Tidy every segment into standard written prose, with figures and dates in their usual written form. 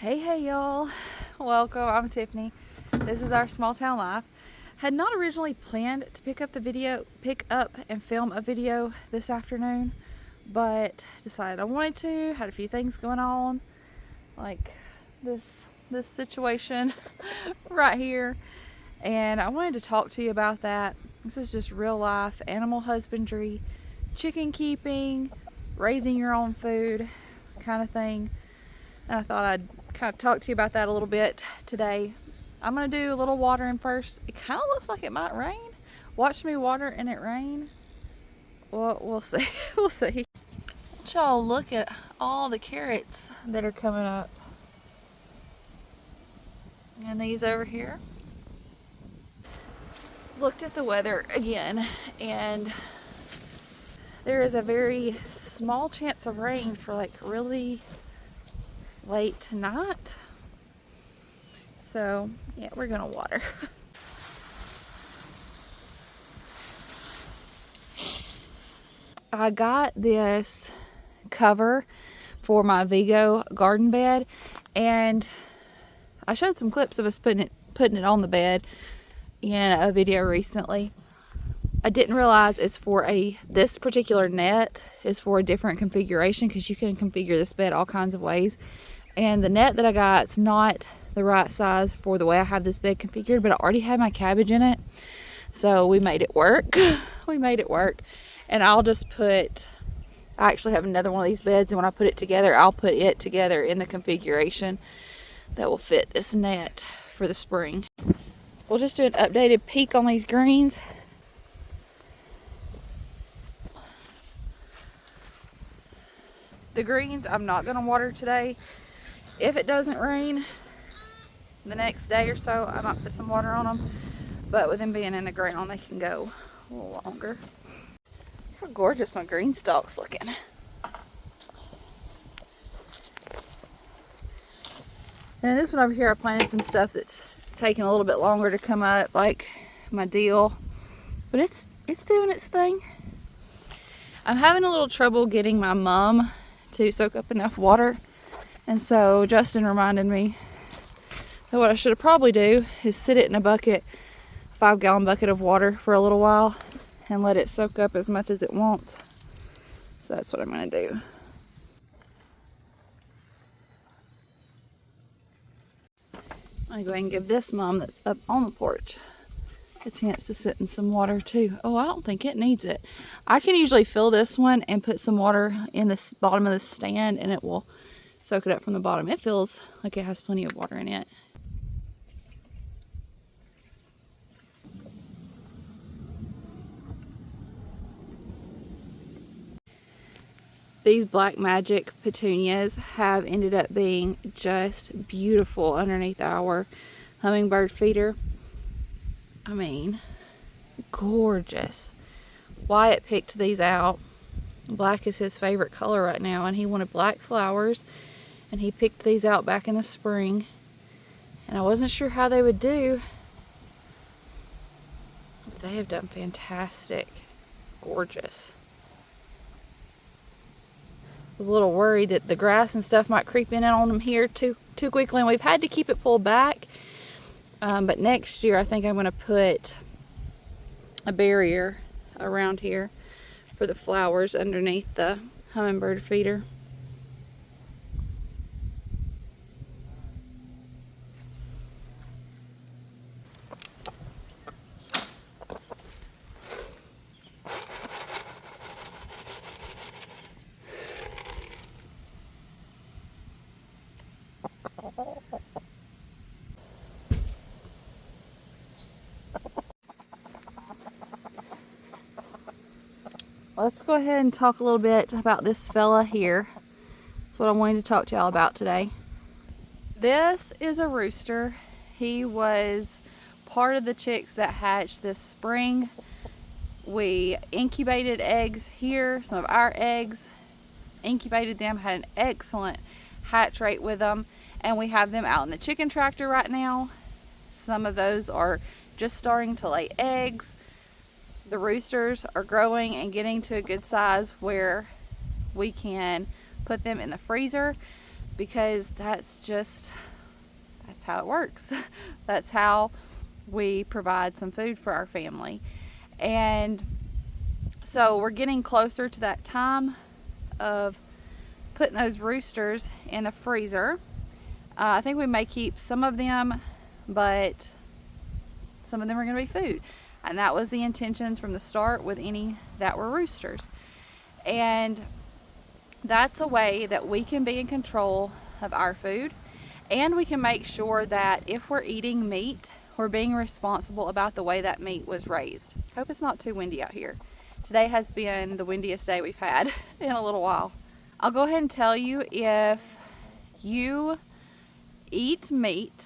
Hey y'all, welcome. I'm Tiffany. This is our small town life. Had not originally planned to pick up and film a video this afternoon, but decided I wanted to. Had a few things going on, like this situation right here, and I wanted to talk to you about that. This is just real life animal husbandry, chicken keeping, raising your own food kind of thing. And I thought I'd kind of talk to you about that a little bit today. I'm going to do a little watering first. It kind of looks like it might rain. Watch me water and it rain. Well, we'll see. We'll see. Let y'all look at all the carrots that are coming up. And these over here. Looked at the weather again, and there is a very small chance of rain for like really late tonight. So yeah, we're gonna water. I got this cover for my Vego garden bed, and I showed some clips of us putting it on the bed in a video recently. I didn't realize it's for this particular net is for a different configuration, because you can configure this bed all kinds of ways. And the net that I got is not the right size for the way I have this bed configured, but I already had my cabbage in it, so we made it work. We made it work. And I'll just I actually have another one of these beds, and when I put it together, I'll put it together in the configuration that will fit this net for the spring. We'll just do an updated peek on these greens. The greens I'm not going to water today. If it doesn't rain the next day or so, I might put some water on them. But with them being in the ground, they can go a little longer. Look how gorgeous my Greenstalk's looking. And this one over here, I planted some stuff that's taking a little bit longer to come up, like my dill. But it's doing its thing. I'm having a little trouble getting my mum to soak up enough water. And so Justin reminded me that what I should probably do is sit it in a bucket, a 5-gallon bucket of water for a little while, and let it soak up as much as it wants. So that's what I'm going to do. I'm going to go ahead and give this mom that's up on the porch a chance to sit in some water too. Oh, I don't think it needs it. I can usually fill this one and put some water in the bottom of the stand, and it will soak it up from the bottom. It feels like it has plenty of water in it. These Black Magic petunias have ended up being just beautiful underneath our hummingbird feeder. I mean, gorgeous. Wyatt picked these out. Black is his favorite color right now, and he wanted black flowers, and he picked these out back in the spring, and I wasn't sure how they would do, but they have done fantastic. Gorgeous. I was a little worried that the grass and stuff might creep in on them here too quickly, and we've had to keep it pulled back. But next year I think I'm going to put a barrier around here for the flowers underneath the hummingbird feeder. Let's go ahead and talk a little bit about this fella here. That's what I wanted to talk to y'all about today. This is a rooster. He was part of the chicks that hatched this spring. We incubated eggs here, some of our eggs, incubated them, had an excellent hatch rate with them, and we have them out in the chicken tractor right now. Some of those are just starting to lay eggs. The roosters are growing and getting to a good size where we can put them in the freezer because that's how it works. That's how we provide some food for our family. And so we're getting closer to that time of putting those roosters in the freezer. I think we may keep some of them, but some of them are going to be food. And that was the intentions from the start with any that were roosters. And that's a way that we can be in control of our food, and we can make sure that if we're eating meat, we're being responsible about the way that meat was raised. Hope it's not too windy out here. Today has been the windiest day we've had in a little while. I'll go ahead and tell you, if you eat meat,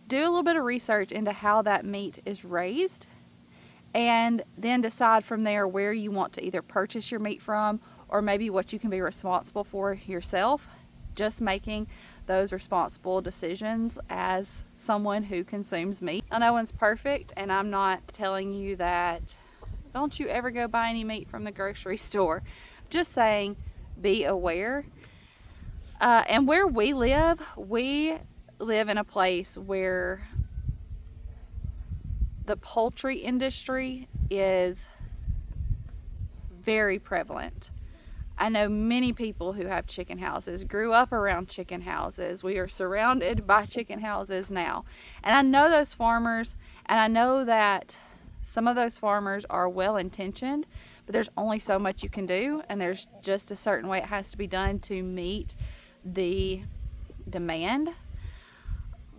do a little bit of research into how that meat is raised, and then decide from there where you want to either purchase your meat from, or maybe what you can be responsible for yourself. Just making those responsible decisions as someone who consumes meat. No one's perfect, and I'm not telling you that don't you ever go buy any meat from the grocery store. Just saying, be aware. And where we live in a place where the poultry industry is very prevalent. I know many people who have chicken houses, grew up around chicken houses. We are surrounded by chicken houses now. And I know those farmers, and I know that some of those farmers are well-intentioned, but there's only so much you can do, and there's just a certain way it has to be done to meet the demand.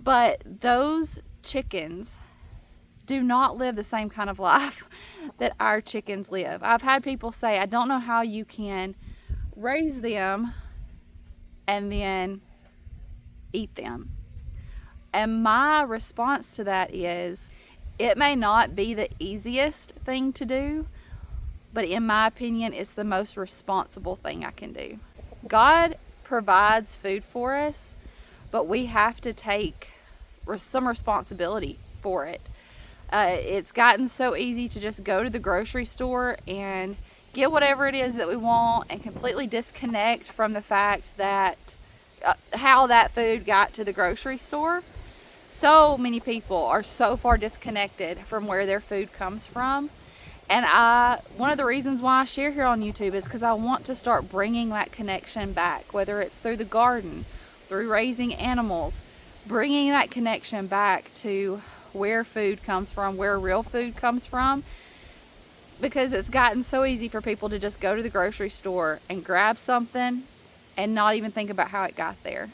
But those chickens do not live the same kind of life that our chickens live. I've had people say, I don't know how you can raise them and then eat them. And my response to that is, it may not be the easiest thing to do, but in my opinion, it's the most responsible thing I can do. God provides food for us, but we have to take some responsibility for it. It's gotten so easy to just go to the grocery store and get whatever it is that we want and completely disconnect from the fact that how that food got to the grocery store. So many people are so far disconnected from where their food comes from. And one of the reasons why I share here on YouTube is because I want to start bringing that connection back, whether it's through the garden, through raising animals, bringing that connection back to where food comes from, where real food comes from. Because it's gotten so easy for people to just go to the grocery store and grab something and not even think about how it got there.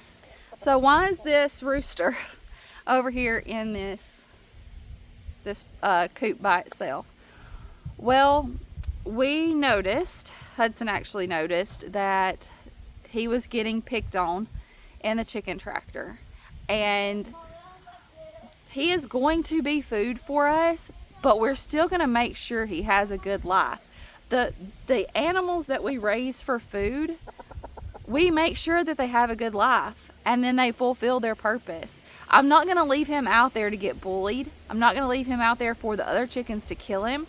So why is this rooster over here in this coop by itself? Well, Hudson actually noticed that he was getting picked on in the chicken tractor. And he is going to be food for us, but we're still going to make sure he has a good life. The animals that we raise for food, we make sure that they have a good life, and then they fulfill their purpose. I'm not going to leave him out there to get bullied. I'm not going to leave him out there for the other chickens to kill him.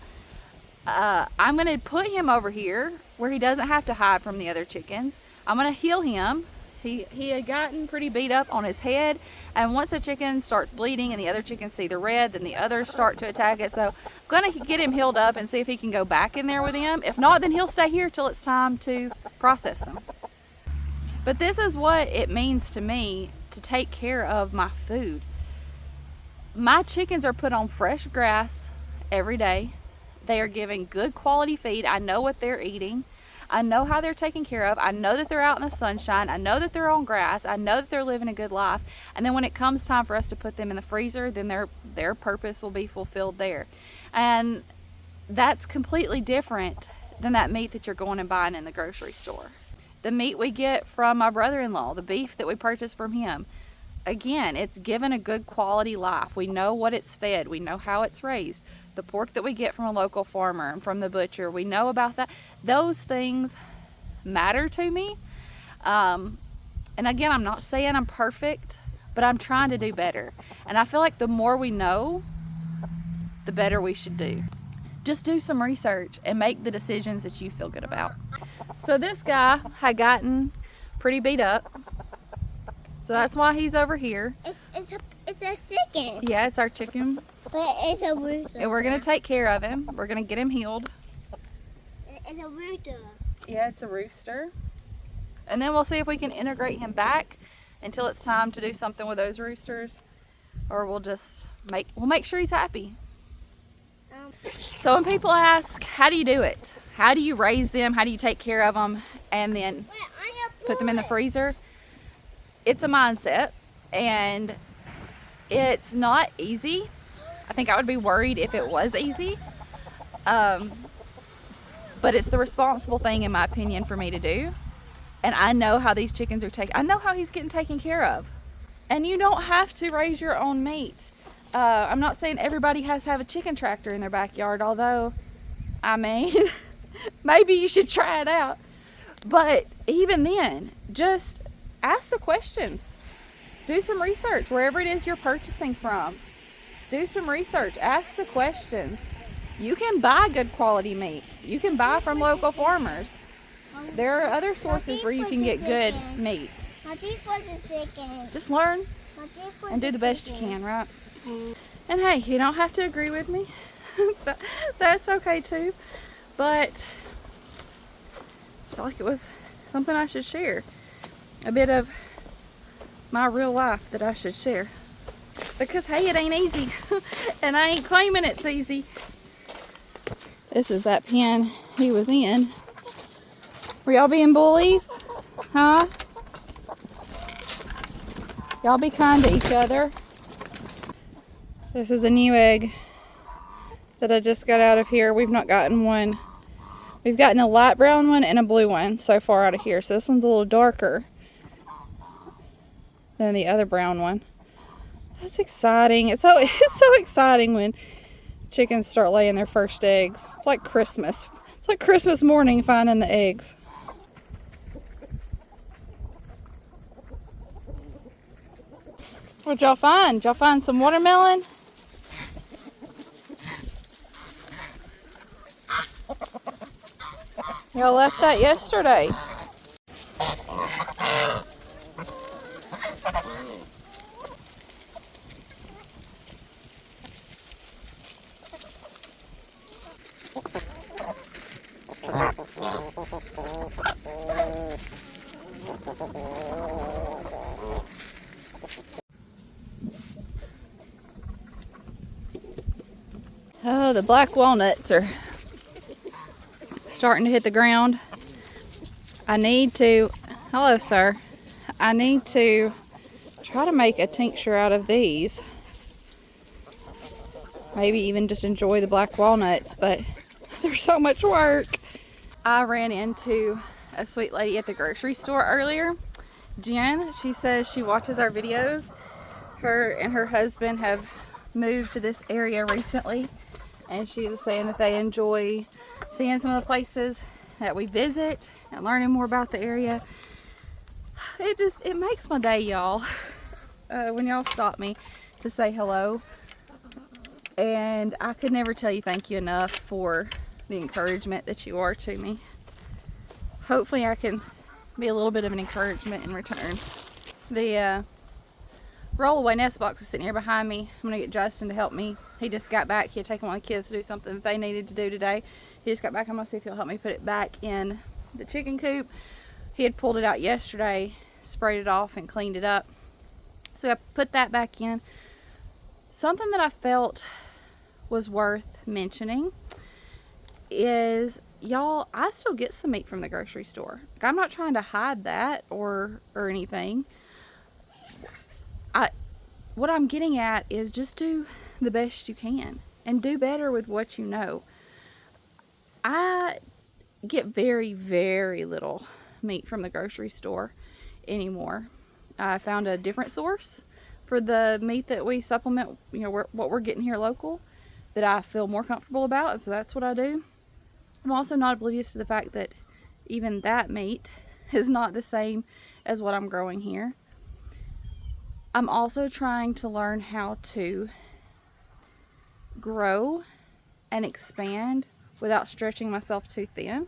I'm going to put him over here where he doesn't have to hide from the other chickens. I'm going to heal him. He had gotten pretty beat up on his head, and once a chicken starts bleeding and the other chickens see the red, then the others start to attack it. So I'm going to get him healed up and see if he can go back in there with him. If not, then he'll stay here till it's time to process them. But this is what it means to me to take care of my food. My chickens are put on fresh grass every day. They are given good quality feed. I know what they're eating. I know how they're taken care of. I know that they're out in the sunshine. I know that they're on grass. I know that they're living a good life. And then when it comes time for us to put them in the freezer, then their purpose will be fulfilled there. And that's completely different than that meat that you're going and buying in the grocery store. The meat we get from my brother-in-law, the beef that we purchase from him, again, it's given a good quality life. We know what it's fed. We know how it's raised. The pork that we get from a local farmer and from the butcher, we know about that. Those things matter to me. And again, I'm not saying I'm perfect, but I'm trying to do better. And I feel like the more we know, the better we should do. Just do some research and make the decisions that you feel good about. So this guy had gotten pretty beat up. So that's why he's over here. It's a chicken. Yeah, it's our chicken. But it's a rooster. And we're going to take care of him. We're going to get him healed. It's a rooster. Yeah, it's a rooster. And then we'll see if we can integrate him back until it's time to do something with those roosters. Or we'll just make sure he's happy. So when people ask, how do you do it? How do you raise them? How do you take care of them? And then put them in the freezer? It's a mindset, and it's not easy. I think I would be worried if it was easy. But it's the responsible thing, in my opinion, for me to do. And I know how these chickens are I know how he's getting taken care of. And you don't have to raise your own meat. I'm not saying everybody has to have a chicken tractor in their backyard, although, I mean, maybe you should try it out. But even then, just ask the questions. Do some research wherever it is you're purchasing from. Do some research. Ask the questions. You can buy good quality meat. You can buy from local farmers. There are other sources where you can get good meat. Just learn and do the best you can, right? And hey, you don't have to agree with me. That's okay too. But I felt like it was something I should share. A bit of my real life that I should share. Because hey, it ain't easy. And I ain't claiming it's easy. This is that pen he was in. Were y'all being bullies? Huh? Y'all be kind to each other. This is a new egg that I just got out of here. We've not gotten one. We've gotten a light brown one and a blue one so far out of here. So this one's a little darker than the other brown one. That's exciting. It's so exciting when chickens start laying their first eggs. It's like Christmas. It's like Christmas morning finding the eggs. What'd y'all find? Did y'all find some watermelon? Y'all left that yesterday. Oh, the black walnuts are starting to hit the ground. Hello sir, I need to try to make a tincture out of these. Maybe even just enjoy the black walnuts, but they're so much work. I ran into a sweet lady at the grocery store earlier. Jen, she says she watches our videos. Her and her husband have moved to this area recently, and she was saying that they enjoy seeing some of the places that we visit and learning more about the area. It makes my day, y'all, when y'all stop me to say hello. And I could never tell you thank you enough for the encouragement that you are to me. Hopefully I can be a little bit of an encouragement in return. The rollaway nest box is sitting here behind me. I'm gonna get Justin to help me. He just got back. He had taken one of the kids to do something that they needed to do today. He just got back. I'm gonna see if he'll help me put it back in the chicken coop. He had pulled it out yesterday, sprayed it off and cleaned it up. So I put that back in. Something that I felt was worth mentioning is, y'all, I still get some meat from the grocery store. Like, I'm not trying to hide that or anything. What I'm getting at is just do the best you can and do better with what you know. I get very, very little meat from the grocery store anymore. I found a different source for the meat that we supplement, what we're getting here local, that I feel more comfortable about, and so that's what I do. I'm also not oblivious to the fact that even that meat is not the same as what I'm growing here. I'm also trying to learn how to grow and expand without stretching myself too thin.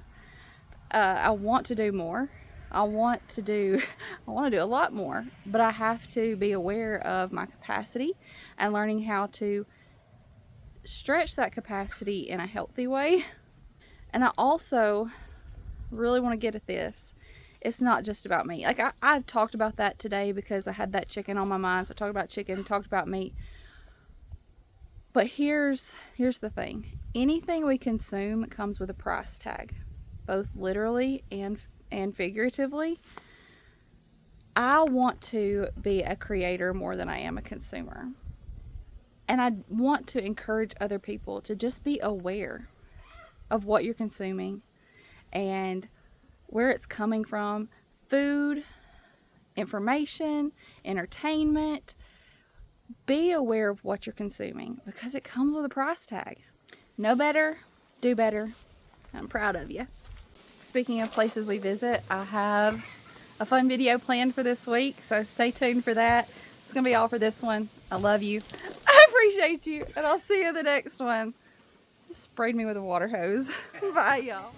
I want to do more. I want to do a lot more, but I have to be aware of my capacity and learning how to stretch that capacity in a healthy way. And I also really want to get at this. It's not just about me. Like I've talked about that today because I had that chicken on my mind. So I talked about chicken, talked about meat. But here's the thing. Anything we consume comes with a price tag, both literally and figuratively. I want to be a creator more than I am a consumer. And I want to encourage other people to just be aware of what you're consuming and where it's coming from. Food, information, entertainment. Be aware of what you're consuming because it comes with a price tag. Know better, do better. I'm proud of you. Speaking of places we visit, I have a fun video planned for this week, so stay tuned for that. It's going to be all for this one. I love you. I appreciate you, and I'll see you in the next one. Just sprayed me with a water hose. Bye, y'all.